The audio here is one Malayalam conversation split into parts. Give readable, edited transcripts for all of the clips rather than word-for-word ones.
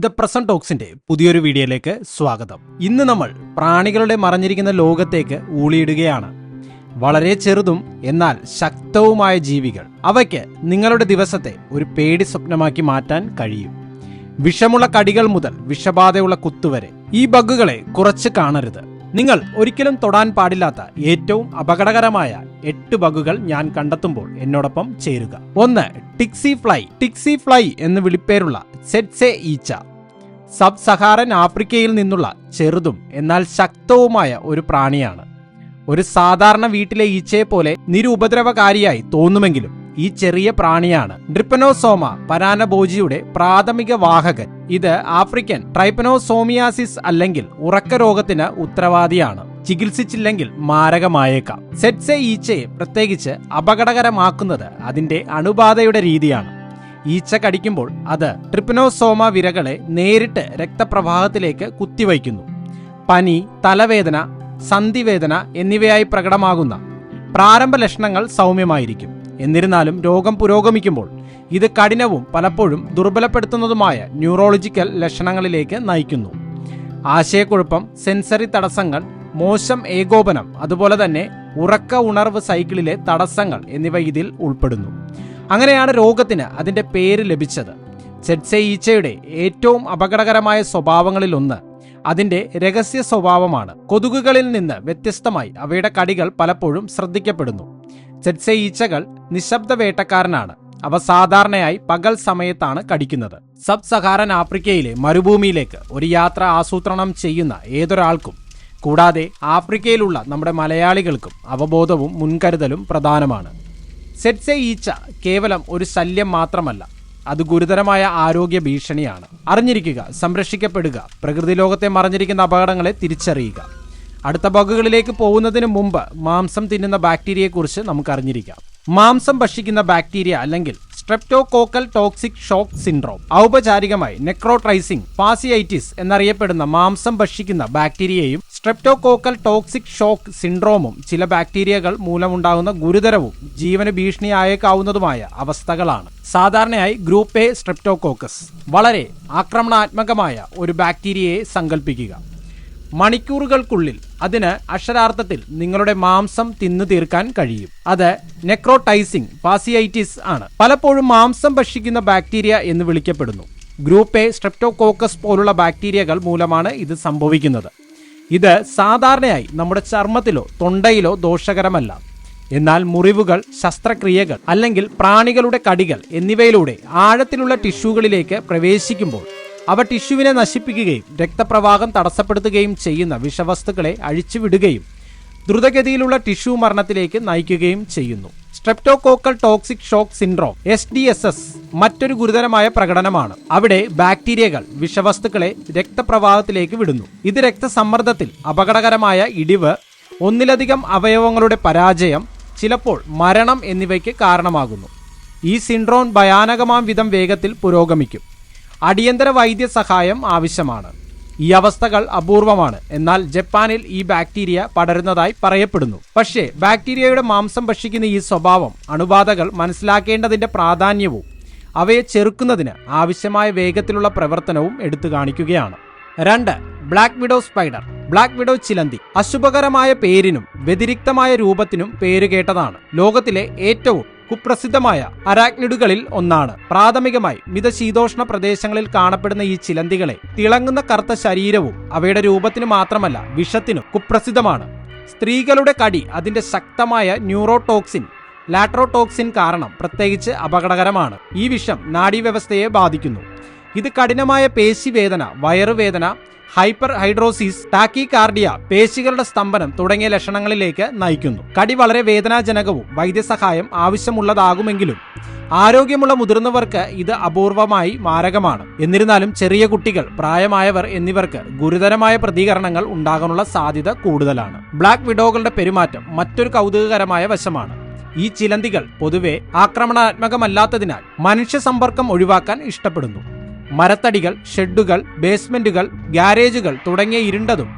ഇത് പ്രസന്റ് ടോക്സിന്റെ പുതിയൊരു വീഡിയോയിലേക്ക് സ്വാഗതം. ഇന്ന് നമ്മൾ പ്രാണികളുടെ മറഞ്ഞിരിക്കുന്ന ലോകത്തേക്ക് ഊളിയിടുകയാണ്. വളരെ ചെറുതും എന്നാൽ ശക്തവുമായ ജീവികൾ. അവയ്ക്ക് നിങ്ങളുടെ ദിവസത്തെ ഒരു പേടി സ്വപ്നമാക്കി മാറ്റാൻ കഴിയും. വിഷമുള്ള കടികൾ മുതൽ വിഷബാധയുള്ള കുത്തുവരെ ഈ ബഗ്ഗുകളെ കുറച്ച് കാണരുത്. നിങ്ങൾ ഒരിക്കലും തൊടാൻ പാടില്ലാത്ത ഏറ്റവും അപകടകരമായ 8 ബഗ്ഗുകൾ ഞാൻ കണ്ടെത്തുമ്പോൾ എന്നോടൊപ്പം ചേരുക. 1. ടിക്സി ഫ്ലൈ എന്ന് വിളിപ്പേരുള്ള സെറ്റ്സെ ഈച്ച. സബ് സഹാറൻ ആഫ്രിക്കയിൽ നിന്നുള്ള ചെറുതും എന്നാൽ ശക്തവുമായ ഒരു പ്രാണിയാണ്. ഒരു സാധാരണ വീട്ടിലെ ഈച്ചയെ പോലെ നിരുപദ്രവകാരിയായി തോന്നുമെങ്കിലും ഈ ചെറിയ പ്രാണിയാണ് ഡ്രിപ്പനോസോമ പരാനബോജിയുടെ പ്രാഥമിക വാഹകൻ. ഇത് ആഫ്രിക്കൻ ട്രൈപ്പനോസോമിയാസിസ് അല്ലെങ്കിൽ ഉറക്ക രോഗത്തിന് ഉത്തരവാദിയാണ്. ചികിത്സിച്ചില്ലെങ്കിൽ മാരകമായേക്കാം. സെറ്റ്സെ ഈച്ചയെ പ്രത്യേകിച്ച് അപകടകരമാക്കുന്നത് അതിന്റെ അണുബാധയുടെ രീതിയാണ്. ഈച്ച കടിക്കുമ്പോൾ അത് ട്രിപ്പനോസോമ വിരകളെ നേരിട്ട് രക്തപ്രവാഹത്തിലേക്ക് കുത്തിവയ്ക്കുന്നു. പനി, തലവേദന, സന്ധിവേദന എന്നിവയായി പ്രകടമാകുന്ന പ്രാരംഭ ലക്ഷണങ്ങൾ സൗമ്യമായിരിക്കും. എന്നിരുന്നാലും രോഗം പുരോഗമിക്കുമ്പോൾ ഇത് കഠിനവും പലപ്പോഴും ദുർബലപ്പെടുത്തുന്നതുമായ ന്യൂറോളജിക്കൽ ലക്ഷണങ്ങളിലേക്ക് നയിക്കുന്നു. ആശയക്കുഴപ്പം, സെൻസറി തടസ്സങ്ങൾ, മോശം ഏകോപനം, അതുപോലെ തന്നെ ഉറക്ക ഉണർവ് സൈക്കിളിലെ തടസ്സങ്ങൾ എന്നിവ ഇതിൽ ഉൾപ്പെടുന്നു. അങ്ങനെയാണ് രോഗത്തിന് അതിന്റെ പേര് ലഭിച്ചത്. സെറ്റ്സെ ഈച്ചയുടെ ഏറ്റവും അപകടകരമായ സ്വഭാവങ്ങളിൽ ഒന്ന് അതിന്റെ രഹസ്യ സ്വഭാവമാണ്. കൊതുകുകളിൽ നിന്ന് വ്യത്യസ്തമായി അവയുടെ കടികൾ പലപ്പോഴും ശ്രദ്ധിക്കപ്പെടുന്നു. സെറ്റ്സെ ഈച്ചകൾ നിശബ്ദ വേട്ടക്കാരനാണ്. അവ സാധാരണയായി പകൽ സമയത്താണ് കടിക്കുന്നത്. സബ് സഹാറൻ ആഫ്രിക്കയിലെ മരുഭൂമിയിലേക്ക് ഒരു യാത്ര ആസൂത്രണം ചെയ്യുന്ന ഏതൊരാൾക്കും, കൂടാതെ ആഫ്രിക്കയിലുള്ള നമ്മുടെ മലയാളികൾക്കും അവബോധവും മുൻകരുതലും പ്രധാനമാണ്. സെറ്റ്സെ ഈച്ച കേവലം ഒരു ശല്യം മാത്രമല്ല, അത് ഗുരുതരമായ ആരോഗ്യ ഭീഷണിയാണ്. അറിഞ്ഞിരിക്കുക, സംരക്ഷിക്കപ്പെടുക, പ്രകൃതി ലോകത്തെ മറഞ്ഞിരിക്കുന്ന അപകടങ്ങളെ തിരിച്ചറിയുക. അടുത്ത ബഗ്ഗുകളിലേക്ക് പോകുന്നതിന് മുമ്പ് മാംസം തിന്നുന്ന ബാക്ടീരിയയെക്കുറിച്ച് നമുക്ക് അറിഞ്ഞിരിക്കാം. മാംസം ഭക്ഷിക്കുന്ന ബാക്ടീരിയ അല്ലെങ്കിൽ സ്ട്രെപ്റ്റോകോക്കൽ ടോക്സിക് ഷോക്ക് സിൻഡ്രോം, ഔപചാരികമായി നെക്രോട്രൈസിംഗ് ഫാസിയൈറ്റിസ് എന്നറിയപ്പെടുന്ന മാംസം ഭക്ഷിക്കുന്ന ബാക്ടീരിയയും സ്ട്രെപ്റ്റോകോക്കൽ ടോക്സിക് ഷോക്ക് സിൻഡ്രോമും ചില ബാക്ടീരിയകൾ മൂലമുണ്ടാകുന്ന ഗുരുതരവും ജീവന് ഭീഷണിയായേക്കാവുന്നതുമായ അവസ്ഥകളാണ്. സാധാരണയായി ഗ്രൂപ്പ് എ സ്ട്രെപ്റ്റോകോക്കസ്. വളരെ ആക്രമണാത്മകമായ ഒരു ബാക്ടീരിയയെ സങ്കല്പിക്കുക. മണിക്കൂറുകൾക്കുള്ളിൽ അതിന് അക്ഷരാർത്ഥത്തിൽ നിങ്ങളുടെ മാംസം തിന്നു തീർക്കാൻ കഴിയും. അത് നെക്രോടൈസിംഗ് ഫാസിയൈറ്റിസ് ആണ്. പലപ്പോഴും മാംസം ഭക്ഷിക്കുന്ന ബാക്ടീരിയ എന്ന് വിളിക്കപ്പെടുന്നു. ഗ്രൂപ്പ് എ സ്ട്രെപ്റ്റോകോക്കസ് പോലുള്ള ബാക്ടീരിയകൾ മൂലമാണ് ഇത് സംഭവിക്കുന്നത്. ഇത് സാധാരണയായി നമ്മുടെ ചർമ്മത്തിലോ തൊണ്ടയിലോ ദോഷകരമല്ല. എന്നാൽ മുറിവുകൾ, ശസ്ത്രക്രിയകൾ അല്ലെങ്കിൽ പ്രാണികളുടെ കടികൾ എന്നിവയിലൂടെ ആഴത്തിലുള്ള ടിഷ്യൂകളിലേക്ക് പ്രവേശിക്കുമ്പോൾ അവ ടിഷ്യൂവിനെ നശിപ്പിക്കുകയും രക്തപ്രവാഹം തടസ്സപ്പെടുത്തുകയും ചെയ്യുന്ന വിഷവസ്തുക്കളെ അഴിച്ചുവിടുകയും ദ്രുതഗതിയിലുള്ള ടിഷ്യൂ മരണത്തിലേക്ക് നയിക്കുകയും ചെയ്യുന്നു. Streptococcal toxic shock syndrome (STSS) മറ്റൊരു ഗുരുതരമായ പ്രകടനമാണ്. അവിടെ ബാക്ടീരിയകൾ വിഷവസ്തുക്കളെ രക്തപ്രവാഹത്തിലേക്ക് വിടുന്നു. ഇത് രക്തസമ്മർദ്ദത്തിൽ അപകടകരമായ ഇടിവ്, ഒന്നിലധികം അവയവങ്ങളുടെ പരാജയം, ചിലപ്പോൾ മരണം എന്നിവയ്ക്ക് കാരണമാകുന്നു. ഈ സിൻഡ്രോം ഭയാനകമാം വിധം വേഗത്തിൽ പുരോഗമിക്കും. അടിയന്തര വൈദ്യസഹായം ആവശ്യമാണ്. ഈ അവസ്ഥകൾ അപൂർവമാണ്. എന്നാൽ ജപ്പാനിൽ ഈ ബാക്ടീരിയ പടരുന്നതായി പറയപ്പെടുന്നു. പക്ഷേ ബാക്ടീരിയയുടെ മാംസം ഭക്ഷിക്കുന്ന ഈ സ്വഭാവം അണുബാധകൾ മനസ്സിലാക്കേണ്ടതിന്റെ പ്രാധാന്യവും അവയെ ചെറുക്കുന്നതിന് ആവശ്യമായ വേഗത്തിലുള്ള പ്രവർത്തനവും എടുത്തു കാണിക്കുകയാണ്. 2. Black widow spider. Black widow ചിലന്തി അശുഭകരമായ പേരിനും വ്യതിരിക്തമായ രൂപത്തിനും പേരുകേട്ടതാണ്. ലോകത്തിലെ ഏറ്റവും കുപ്രസിദ്ധമായ അരാക്നിഡുകളിൽ ഒന്നാണ്. പ്രാഥമികമായി മിതശീതോഷ്ണ പ്രദേശങ്ങളിൽ കാണപ്പെടുന്ന ഈ ചിലന്തികളെ തിളങ്ങുന്ന കറുത്ത ശരീരവും അവയുടെ രൂപത്തിന് മാത്രമല്ല വിഷത്തിനും കുപ്രസിദ്ധമാണ്. സ്ത്രീകളുടെ കടി അതിന്റെ ശക്തമായ ന്യൂറോടോക്സിൻ, ലാട്രോടോക്സിൻ കാരണം പ്രത്യേകിച്ച് അപകടകരമാണ്. ഈ വിഷം നാഡീവ്യവസ്ഥയെ ബാധിക്കുന്നു. ഇത് കഠിനമായ പേശിവേദന, വയറുവേദന, ഹൈപ്പർ ഹൈഡ്രോസിസ്, ടാക്കികാർഡിയ, പേശികളുടെ സ്തംഭനം തുടങ്ങിയ ലക്ഷണങ്ങളിലേക്ക് നയിക്കുന്നു. കടി വളരെ വേദനാജനകവും വൈദ്യസഹായം ആവശ്യമുള്ളതാകുമെങ്കിലും ആരോഗ്യമുള്ള മുതിർന്നവർക്ക് ഇത് അപൂർവമായി മാരകമാണ്. എന്നിരുന്നാലും ചെറിയ കുട്ടികൾ, പ്രായമായവർ എന്നിവർക്ക് ഗുരുതരമായ പ്രതികരണങ്ങൾ ഉണ്ടാകാനുള്ള സാധ്യത കൂടുതലാണ്. ബ്ലാക്ക് വിഡോകളുടെ പെരുമാറ്റം മറ്റൊരു കൗതുകകരമായ വശമാണ്. ഈ ചിലന്തികൾ പൊതുവെ ആക്രമണാത്മകമല്ലാത്തതിനാൽ മനുഷ്യ സമ്പർക്കം ഒഴിവാക്കാൻ ഇഷ്ടപ്പെടുന്നു. മരത്തടികൾ, ഷെഡുകൾ, ബേസ്മെന്റുകൾ, ഗ്യാരേജുകൾ തുടങ്ങിയ ഇരുണ്ടതും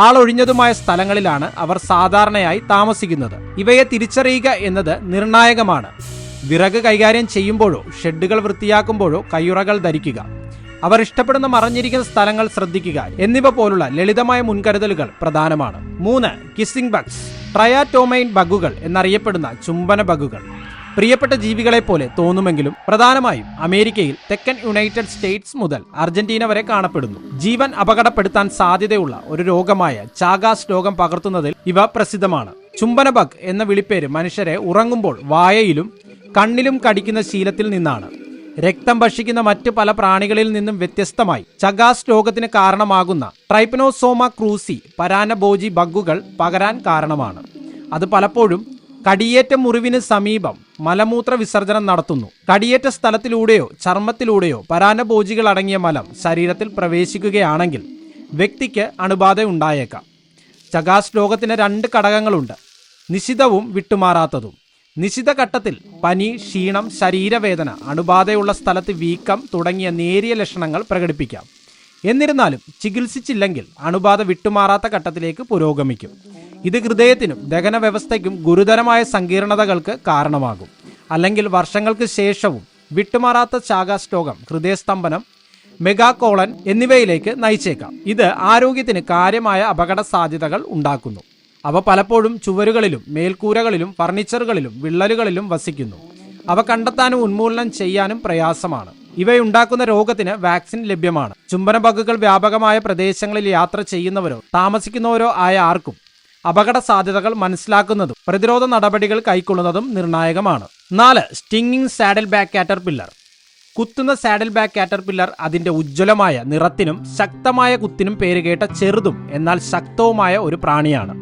ആളൊഴിഞ്ഞതുമായ സ്ഥലങ്ങളിലാണ് അവർ സാധാരണയായി താമസിക്കുന്നത്. ഇവയെ തിരിച്ചറിയുക എന്നത് നിർണായകമാണ്. വിറക് കൈകാര്യം ചെയ്യുമ്പോഴോ ഷെഡുകൾ വൃത്തിയാക്കുമ്പോഴോ കയ്യുറകൾ ധരിക്കുക. അവർ ഇഷ്ടപ്പെടുന്ന മറഞ്ഞിരിക്കുന്ന സ്ഥലങ്ങൾ ശ്രദ്ധിക്കുക എന്നിവ പോലുള്ള ലളിതമായ മുൻകരുതലുകൾ പ്രധാനമാണ്. 3. Kissing Bugs. ട്രയാറ്റോമൈൻ ബഗുകൾ എന്നറിയപ്പെടുന്ന ചുംബന ബഗുകൾ പ്രിയപ്പെട്ട ജീവികളെ പോലെ തോന്നുമെങ്കിലും പ്രധാനമായും അമേരിക്കയിൽ തെക്കൻ യുണൈറ്റഡ് സ്റ്റേറ്റ്സ് മുതൽ അർജന്റീന വരെ കാണപ്പെടുന്നു. ജീവൻ അപകടപ്പെടുത്താൻ സാധ്യതയുള്ള ഒരു രോഗമായ ചാഗാസ് രോഗം പകർത്തുന്നതിൽ ഇവ പ്രസിദ്ധമാണ്. ചുംബന ബഗ് എന്ന വിളിപ്പേര് മനുഷ്യരെ ഉറങ്ങുമ്പോൾ വായയിലും കണ്ണിലും കടിക്കുന്ന ശീലത്തിൽ നിന്നാണ്. രക്തം ഭക്ഷിക്കുന്ന മറ്റ് പല പ്രാണികളിൽ നിന്നും വ്യത്യസ്തമായി ചഗാസ് രോഗത്തിന് കാരണമാകുന്ന ട്രൈപ്പനോസോമ ക്രൂസി പരാനബോജി ബഗ്ഗുകൾ പകരാൻ കാരണമാണ്. അത് പലപ്പോഴും കടിയേറ്റ മുറിവിന് സമീപം മലമൂത്ര വിസർജനം നടത്തുന്നു. കടിയേറ്റ സ്ഥലത്തിലൂടെയോ ചർമ്മത്തിലൂടെയോ പരാനബോജികൾ അടങ്ങിയ മലം ശരീരത്തിൽ പ്രവേശിക്കുകയാണെങ്കിൽ വ്യക്തിക്ക് അണുബാധ ഉണ്ടായേക്കാം. ചഗാസ് രോഗത്തിന് 2 ഘടകങ്ങളുണ്ട്: നിശിതവും വിട്ടുമാറാത്തതും. നിശിത ഘട്ടത്തിൽ പനി, ക്ഷീണം, ശരീരവേദന, അണുബാധയുള്ള സ്ഥലത്ത് വീക്കം തുടങ്ങിയ നേരിയ ലക്ഷണങ്ങൾ പ്രകടിപ്പിക്കാം. എന്നിരുന്നാലും ചികിത്സിച്ചില്ലെങ്കിൽ അണുബാധ വിട്ടുമാറാത്ത ഘട്ടത്തിലേക്ക് പുരോഗമിക്കും. ഇത് ഹൃദയത്തിനും ദഹന വ്യവസ്ഥയ്ക്കും ഗുരുതരമായ സങ്കീർണതകൾക്ക് കാരണമാകും. അല്ലെങ്കിൽ വർഷങ്ങൾക്ക് ശേഷവും വിട്ടുമാറാത്ത ചാഗാസ് രോഗം ഹൃദയസ്തംഭനം, മെഗാകോളൻ എന്നിവയിലേക്ക് നയിച്ചേക്കാം. ഇത് ആരോഗ്യത്തിന് കാര്യമായ അപകട സാധ്യതകൾ ഉണ്ടാക്കുന്നു. അവ പലപ്പോഴും ചുവരുകളിലും മേൽക്കൂരകളിലും ഫർണിച്ചറുകളിലും വിള്ളലുകളിലും വസിക്കുന്നു. അവ കണ്ടെത്താനും ഉന്മൂലനം ചെയ്യാനും പ്രയാസമാണ്. ഇവയുണ്ടാക്കുന്ന രോഗത്തിന് വാക്സിൻ ലഭ്യമാണ്. ചുംബന ബഗുകൾ വ്യാപകമായ പ്രദേശങ്ങളിൽ യാത്ര ചെയ്യുന്നവരോ താമസിക്കുന്നവരോ ആയ ആർക്കും അപകട സാധ്യതകൾ മനസ്സിലാക്കുന്നതും പ്രതിരോധ നടപടികൾ കൈക്കൊള്ളുന്നതും നിർണായകമാണ്. 4. Stinging saddle back caterpillar. കുത്തുന്ന സാഡിൽ ബാക്ക് കാറ്റർപില്ലർ അതിന്റെ ഉജ്ജ്വലമായ നിറത്തിനും ശക്തമായ കുത്തിനും പേരുകേട്ട ചെറുതും എന്നാൽ ശക്തവുമായ ഒരു പ്രാണിയാണ്.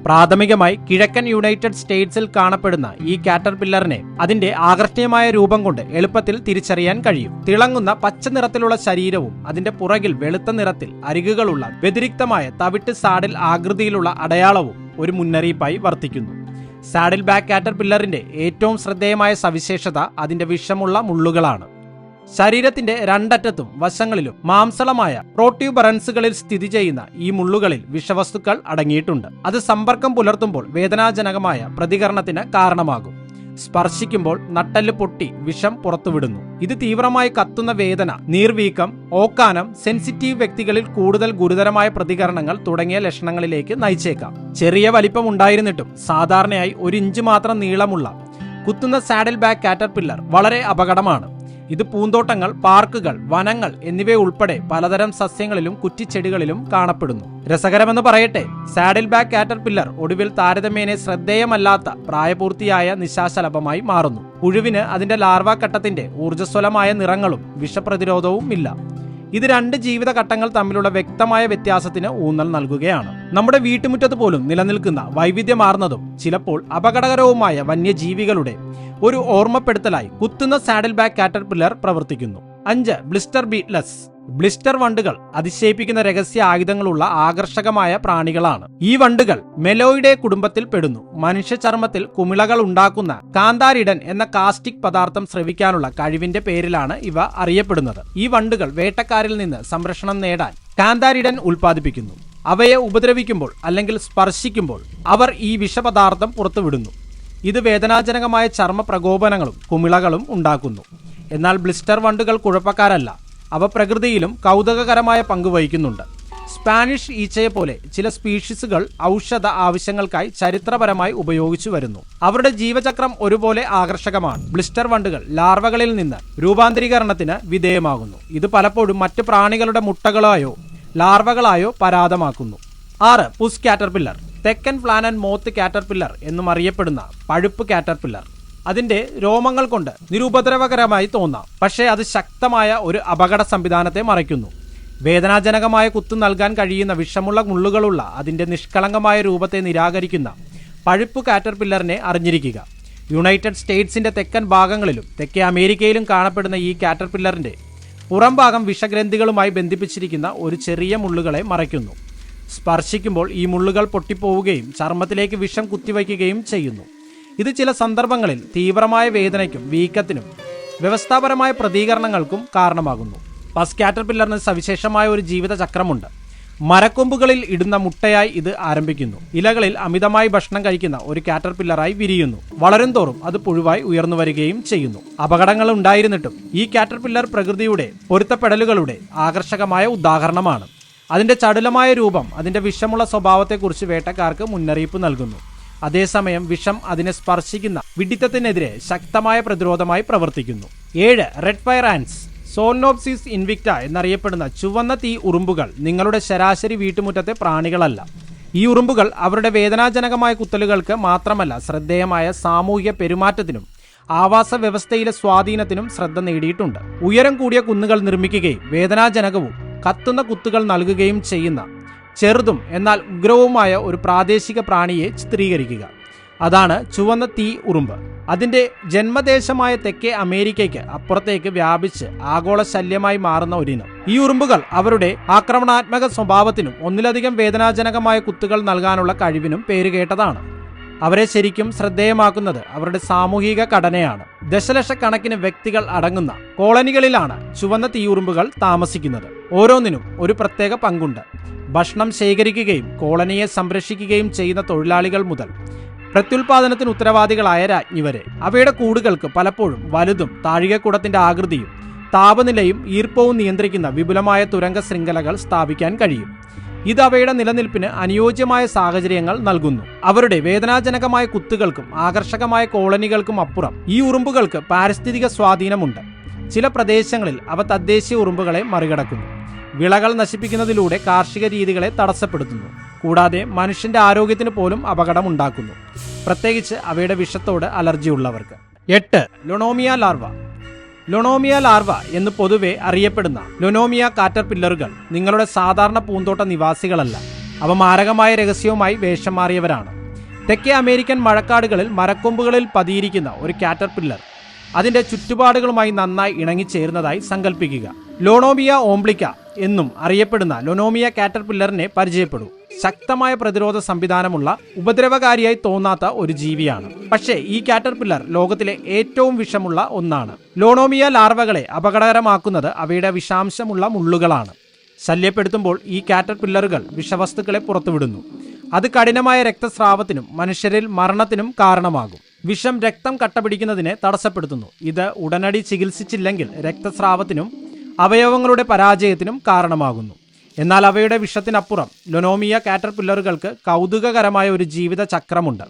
പ്രാഥമികമായി കിഴക്കൻ യുണൈറ്റഡ് സ്റ്റേറ്റ്സിൽ കാണപ്പെടുന്ന ഈ കാറ്റർപില്ലറിനെ അതിന്റെ ആകർഷണീയമായ രൂപം കൊണ്ട് എളുപ്പത്തിൽ തിരിച്ചറിയാൻ കഴിയും. തിളങ്ങുന്ന പച്ച നിറത്തിലുള്ള ശരീരവും അതിന്റെ പുറകിൽ വെളുത്ത നിറത്തിൽ അരികുകളുള്ള വ്യതിരിക്തമായ തവിട്ട് സാഡിൽ ആകൃതിയിലുള്ള അടയാളവും ഒരു മുന്നറിയിപ്പായി വർത്തിക്കുന്നു. സാഡിൽ ബാക്ക് കാറ്റർപില്ലറിന്റെ ഏറ്റവും ശ്രദ്ധേയമായ സവിശേഷത അതിന്റെ വിഷമുള്ള മുള്ളുകളാണ്. ശരീരത്തിന്റെ 2 അറ്റത്തും വശങ്ങളിലും മാംസളമായ പ്രോട്യൂബറൻസുകളിൽ സ്ഥിതി ചെയ്യുന്ന ഈ മുള്ളുകളിൽ വിഷവസ്തുക്കൾ അടങ്ങിയിട്ടുണ്ട്. അത് സമ്പർക്കം പുലർത്തുമ്പോൾ വേദനാജനകമായ പ്രതികരണത്തിന് കാരണമാകും. സ്പർശിക്കുമ്പോൾ നട്ടെല്ല് പൊട്ടി വിഷം പുറത്തുവിടുന്നു. ഇത് തീവ്രമായി കത്തുന്ന വേദന, നീർവീക്കം, ഓക്കാനം, സെൻസിറ്റീവ് വ്യക്തികളിൽ കൂടുതൽ ഗുരുതരമായ പ്രതികരണങ്ങൾ തുടങ്ങിയ ലക്ഷണങ്ങളിലേക്ക് നയിച്ചേക്കാം. ചെറിയ വലിപ്പം ഉണ്ടായിരുന്നിട്ടും സാധാരണയായി 1 ഇഞ്ച് മാത്രം നീളമുള്ള കുത്തുന്ന സാഡിൽ ബാക്ക് കാറ്റർപില്ലർ വളരെ അപകടമാണ്. ഇത് പൂന്തോട്ടങ്ങൾ, പാർക്കുകൾ, വനങ്ങൾ എന്നിവയുൾപ്പെടെ പലതരം സസ്യങ്ങളിലും കുറ്റിച്ചെടികളിലും കാണപ്പെടുന്നു. രസകരമെന്ന് പറയട്ടെ, സാഡിൽ ബാക്ക് കാറ്റർപില്ലർ ഒടുവിൽ താരതമ്യേന ശ്രദ്ധേയമല്ലാത്ത പ്രായപൂർത്തിയായ നിശാശലഭമായി മാറുന്നു. പുഴുവിന് അതിന്റെ ലാർവാ ഘട്ടത്തിന്റെ ഊർജ്ജസ്വലമായ നിറങ്ങളും വിഷപ്രതിരോധവും ഇല്ല. ഇത് 2 ജീവിതഘട്ടങ്ങൾ തമ്മിലുള്ള വ്യക്തമായ വ്യത്യാസത്തിന് ഊന്നൽ നൽകുകയാണ്. നമ്മുടെ വീട്ടുമുറ്റത്ത് പോലും നിലനിൽക്കുന്ന വൈവിധ്യമാർന്നതും ചിലപ്പോൾ അപകടകരവുമായ വന്യജീവികളുടെ ഒരു ഓർമ്മപ്പെടുത്തലായി കുത്തുന്ന സാഡിൽ ബാക്ക് കാറ്റർപില്ലർ പ്രവർത്തിക്കുന്നു. 5. ബ്ലിസ്റ്റർ ബീറ്റ്ലസ്. ബ്ലിസ്റ്റർ വണ്ടുകൾ അതിശയിപ്പിക്കുന്ന രഹസ്യ ആയുധങ്ങളുള്ള ആകർഷകമായ പ്രാണികളാണ്. ഈ വണ്ടുകൾ മെലോയിഡെ കുടുംബത്തിൽ പെടുന്നു. മനുഷ്യ ചർമ്മത്തിൽ കുമിളകൾ ഉണ്ടാക്കുന്ന കാന്താരിഡൻ എന്ന കാസ്റ്റിക് പദാർത്ഥം സ്രവിക്കാനുള്ള കഴിവിന്റെ പേരിലാണ് ഇവ അറിയപ്പെടുന്നത്. ഈ വണ്ടുകൾ വേട്ടക്കാരിൽ നിന്ന് സംരക്ഷണം നേടാൻ കാന്താരിഡൻ ഉൽപ്പാദിപ്പിക്കുന്നു. അവയെ ഉപദ്രവിക്കുമ്പോൾ അല്ലെങ്കിൽ സ്പർശിക്കുമ്പോൾ അവർ ഈ വിഷപദാർത്ഥം പുറത്തുവിടുന്നു. ഇത് വേദനാജനകമായ ചർമ്മ പ്രകോപനങ്ങളും കുമിളകളും ഉണ്ടാക്കുന്നു. എന്നാൽ ബ്ലിസ്റ്റർ വണ്ടുകൾ കുഴപ്പക്കാരല്ല. അവ പ്രകൃതിയിലും കൗതുകകരമായ പങ്ക് വഹിക്കുന്നുണ്ട്. സ്പാനിഷ് ഈച്ചയെ പോലെ ചില സ്പീഷീസുകൾ ഔഷധ ആവശ്യങ്ങൾക്കായി ചരിത്രപരമായി ഉപയോഗിച്ചു വരുന്നു. അവരുടെ ജീവചക്രം ഒരുപോലെ ആകർഷകമാണ്. ബ്ലിസ്റ്റർ വണ്ടുകൾ ലാർവകളിൽ നിന്ന് രൂപാന്തരീകരണത്തിന് വിധേയമാകുന്നു. ഇത് പലപ്പോഴും മറ്റ് പ്രാണികളുടെ മുട്ടകളായോ ലാർവകളായോ പരാതമാക്കുന്നു. 6. പുസ് കാറ്റർപില്ലർ. തെക്കൻ ഫ്ലാൻ ആൻഡ് മോത്ത് കാറ്റർപില്ലർ എന്നും അറിയപ്പെടുന്ന പഴുപ്പ് കാറ്റർപില്ലർ. അതിന്റെ രോമങ്ങൾ കൊണ്ട് നിരുപദ്രവകരമായി തോന്നാം, പക്ഷേ അത് ശക്തമായ ഒരു അപകട സംവിധാനത്തെ മറയ്ക്കുന്നു. വേദനാജനകമായ കുത്തു നൽകാൻ കഴിയുന്ന വിഷമുള്ള മുള്ളുകളുള്ള അതിന്റെ നിഷ്കളങ്കമായ രൂപത്തെ നിരാകരിക്കുന്ന പഴുപ്പ് കാറ്റർപില്ലറിനെ അറിഞ്ഞിരിക്കുക. യുണൈറ്റഡ് സ്റ്റേറ്റ്സിന്റെ തെക്കൻ ഭാഗങ്ങളിലും തെക്കേ അമേരിക്കയിലും കാണപ്പെടുന്ന ഈ കാറ്റർപില്ലറിന്റെ പുറം ഭാഗം വിഷഗ്രന്ഥികളുമായി ബന്ധിപ്പിച്ചിരിക്കുന്ന ഒരു ചെറിയ മുള്ളുകളെ മറയ്ക്കുന്നു. സ്പർശിക്കുമ്പോൾ ഈ മുള്ളുകൾ പൊട്ടിപ്പോവുകയും ചർമ്മത്തിലേക്ക് വിഷം കുത്തിവയ്ക്കുകയും ചെയ്യുന്നു. ഇത് ചില സന്ദർഭങ്ങളിൽ തീവ്രമായ വേദനയ്ക്കും വീക്കത്തിനും വ്യവസ്ഥാപരമായ പ്രതികരണങ്ങൾക്കും കാരണമാകുന്നു. പസ് കാറ്റർപില്ലറിന് സവിശേഷമായ ഒരു ജീവിതചക്രമുണ്ട്. മരക്കൊമ്പുകളിൽ ഇടുന്ന മുട്ടയായി ഇത് ആരംഭിക്കുന്നു. ഇലകളിൽ അമിതമായി ഭക്ഷണം കഴിക്കുന്ന ഒരു കാറ്റർപില്ലറായി വിരിയുന്നു. വളരും തോറും അത് പുഴുവായി ഉയർന്നു വരികയും ചെയ്യുന്നു. അപകടങ്ങൾ ഉണ്ടായിരുന്നിട്ടും ഈ കാറ്റർപില്ലർ പ്രകൃതിയുടെ പൊരുത്തപ്പെടലുകളുടെ ആകർഷകമായ ഉദാഹരണമാണ്. അതിന്റെ ചടുലമായ രൂപം അതിന്റെ വിഷമുള്ള സ്വഭാവത്തെക്കുറിച്ച് വേട്ടക്കാർക്ക് മുന്നറിയിപ്പ് നൽകുന്നു. അതേസമയം വിഷം അതിനെ സ്പർശിക്കുന്ന വിഡിത്തത്തിനെതിരെ ശക്തമായ പ്രതിരോധമായി പ്രവർത്തിക്കുന്നു. 7. Red fire ആൻറ്റ്സ്. സോൽനോപ്സിസ് ഇൻവിക്റ്റ എന്നറിയപ്പെടുന്ന ചുവന്ന തീ ഉറുമ്പുകൾ നിങ്ങളുടെ ശരാശരി വീട്ടുമുറ്റത്തെ പ്രാണികളല്ല. ഈ ഉറുമ്പുകൾ അവരുടെ വേദനാജനകമായ കുത്തലുകൾക്ക് മാത്രമല്ല, ശ്രദ്ധേയമായ സാമൂഹിക പെരുമാറ്റത്തിനും ആവാസ വ്യവസ്ഥയിലെ സ്വാധീനത്തിനും ശ്രദ്ധ നേടിയിട്ടുണ്ട്. ഉയരം കൂടിയ കുന്നുകൾ നിർമ്മിക്കുകയും വേദനാജനകവും കത്തുന്ന കുത്തുകൾ നൽകുകയും ചെയ്യുന്ന ചെറുതും എന്നാൽ ഉഗ്രവുമായ ഒരു പ്രാദേശിക പ്രാണിയെ ചിത്രീകരിക്കുക. അതാണ് ചുവന്ന തീ ഉറുമ്പ്. അതിന്റെ ജന്മദേശമായ തെക്കേ അമേരിക്കയ്ക്ക് അപ്പുറത്തേക്ക് വ്യാപിച്ച് ആഗോള ശല്യമായി മാറുന്ന ഒരിനം. ഈ ഉറുമ്പുകൾ അവരുടെ ആക്രമണാത്മക സ്വഭാവത്തിനും ഒന്നിലധികം വേദനാജനകമായ കുത്തുകൾ നൽകാനുള്ള കഴിവിനും പേരുകേട്ടതാണ്. അവരെ ശരിക്കും ശ്രദ്ധേയമാക്കുന്നത് അവരുടെ സാമൂഹിക ഘടനയാണ്. ദശലക്ഷക്കണക്കിന് വ്യക്തികൾ അടങ്ങുന്ന കോളനികളിലാണ് ചുവന്ന തീയുറുമ്പുകൾ താമസിക്കുന്നത്. ഓരോന്നിനും ഒരു പ്രത്യേക പങ്കുണ്ട്. ഭക്ഷണം ശേഖരിക്കുകയും കോളനിയെ സംരക്ഷിക്കുകയും ചെയ്യുന്ന തൊഴിലാളികൾ മുതൽ പ്രത്യുൽപാദനത്തിന് ഉത്തരവാദികളായ രാജ്ഞി വരെ. അവയുടെ കൂടുകൾക്ക് പലപ്പോഴും വലുതും താഴികക്കുടത്തിന്റെ ആകൃതിയും താപനിലയും ഈർപ്പവും നിയന്ത്രിക്കുന്ന വിപുലമായ തുരങ്ക ശൃംഖലകൾ സ്ഥാപിക്കാൻ കഴിയും. ഇത് അവയുടെ നിലനിൽപ്പിന് അനുയോജ്യമായ സാഹചര്യങ്ങൾ നൽകുന്നു. അവരുടെ വേദനാജനകമായ കുത്തുകൾക്കും ആകർഷകമായ കോളനികൾക്കും അപ്പുറം ഈ ഉറുമ്പുകൾക്ക് പാരിസ്ഥിതിക സ്വാധീനമുണ്ട്. ചില പ്രദേശങ്ങളിൽ അവ തദ്ദേശീയ ഉറുമ്പുകളെ മറികടക്കുന്നു. വിളകൾ നശിപ്പിക്കുന്നതിലൂടെ കാർഷിക രീതികളെ തടസ്സപ്പെടുത്തുന്നു. കൂടാതെ മനുഷ്യന്റെ ആരോഗ്യത്തിന് പോലും അപകടമുണ്ടാക്കുന്നു, പ്രത്യേകിച്ച് അവയുടെ വിഷത്തോട് അലർജിയുള്ളവർക്ക്. 8. ലൊണോമിയ ലാർവ. ലൊണോമിയ ലാർവ എന്ന് പൊതുവെ അറിയപ്പെടുന്ന ലൊണോമിയ കാറ്റർപില്ലറുകൾ നിങ്ങളുടെ സാധാരണ പൂന്തോട്ട നിവാസികളല്ല. അവ മാരകമായ രഹസ്യവുമായി വേഷം മാറിയവരാണ്. തെക്കേ അമേരിക്കൻ മഴക്കാടുകളിൽ മരക്കൊമ്പുകളിൽ പതിയിരിക്കുന്ന ഒരു കാറ്റർപില്ലർ അതിന്റെ ചുറ്റുപാടുകളുമായി നന്നായി ഇണങ്ങിച്ചേർന്നതായി സങ്കല്പിക്കുക. ലൊണോമിയ ഓംബ്ലിക്ക എന്നും അറിയപ്പെടുന്ന ലൊണോമിയ കാറ്റർപില്ലറിനെ പരിചയപ്പെടൂ. ശക്തമായ പ്രതിരോധ സംവിധാനമുള്ള, ഉപദ്രവകാരിയായി തോന്നാത്ത ഒരു ജീവിയാണ്. പക്ഷേ ഈ കാറ്റർപില്ലർ ലോകത്തിലെ ഏറ്റവും വിഷമുള്ള ഒന്നാണ്. ലൊണോമിയ ലാർവകളെ അപകടകരമാക്കുന്നത് അവയുടെ വിഷാംശമുള്ള മുള്ളുകളാണ്. ശല്യപ്പെടുത്തുമ്പോൾ ഈ കാറ്റർപില്ലറുകൾ വിഷവസ്തുക്കളെ പുറത്തുവിടുന്നു. അത് കഠിനമായ രക്തസ്രാവത്തിനും മനുഷ്യരിൽ മരണത്തിനും കാരണമാകും. വിഷം രക്തം കട്ടപിടിക്കുന്നതിനെ തടസ്സപ്പെടുത്തുന്നു. ഇത് ഉടനടി ചികിത്സിച്ചില്ലെങ്കിൽ രക്തസ്രാവത്തിനും അവയവങ്ങളുടെ പരാജയത്തിനും കാരണമാകുന്നു. എന്നാൽ അവയുടെ വിഷത്തിനപ്പുറം ലൊണോമിയ കാറ്റർപില്ലറുകൾക്ക് കൗതുകകരമായ ഒരു ജീവിത ചക്രമുണ്ട്.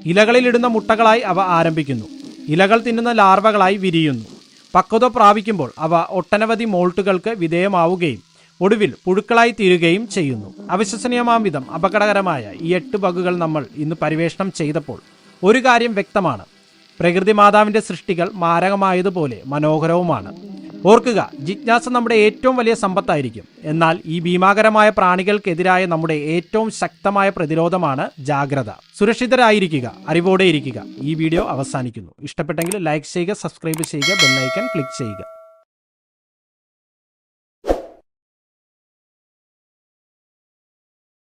ഇലകളിലിടുന്ന മുട്ടകളായി അവ ആരംഭിക്കുന്നു. ഇലകൾ തിന്നുന്ന ലാർവകളായി വിരിയുന്നു. പക്വത പ്രാപിക്കുമ്പോൾ അവ ഒട്ടനവധി മോൾട്ടുകൾക്ക് വിധേയമാവുകയും ഒടുവിൽ പുഴുക്കളായി തീരുകയും ചെയ്യുന്നു. അവിശ്വസനീയമാം വിധം അപകടകരമായ ഈ 8 ബഗുകൾ നമ്മൾ ഇന്ന് പരിവേഷണം ചെയ്തപ്പോൾ ഒരു കാര്യം വ്യക്തമാണ്: പ്രകൃതി മാതാവിന്റെ സൃഷ്ടികൾ മാരകമായതുപോലെ മനോഹരവുമാണ്. ഓർക്കുക, ജിജ്ഞാസ നമ്മുടെ ഏറ്റവും വലിയ സമ്പത്തായിരിക്കും. എന്നാൽ ഈ ഭീമാകരമായ പ്രാണികൾക്കെതിരായ നമ്മുടെ ഏറ്റവും ശക്തമായ പ്രതിരോധമാണ് ജാഗ്രത. സുരക്ഷിതരായിരിക്കുക, അറിവോടെ ഇരിക്കുക. ഈ വീഡിയോ അവസാനിക്കുന്നു. ഇഷ്ടപ്പെട്ടെങ്കിൽ ലൈക്ക് ചെയ്യുക, സബ്സ്ക്രൈബ് ചെയ്യുക, ബെൽ ഐക്കൺ ക്ലിക്ക് ചെയ്യുക.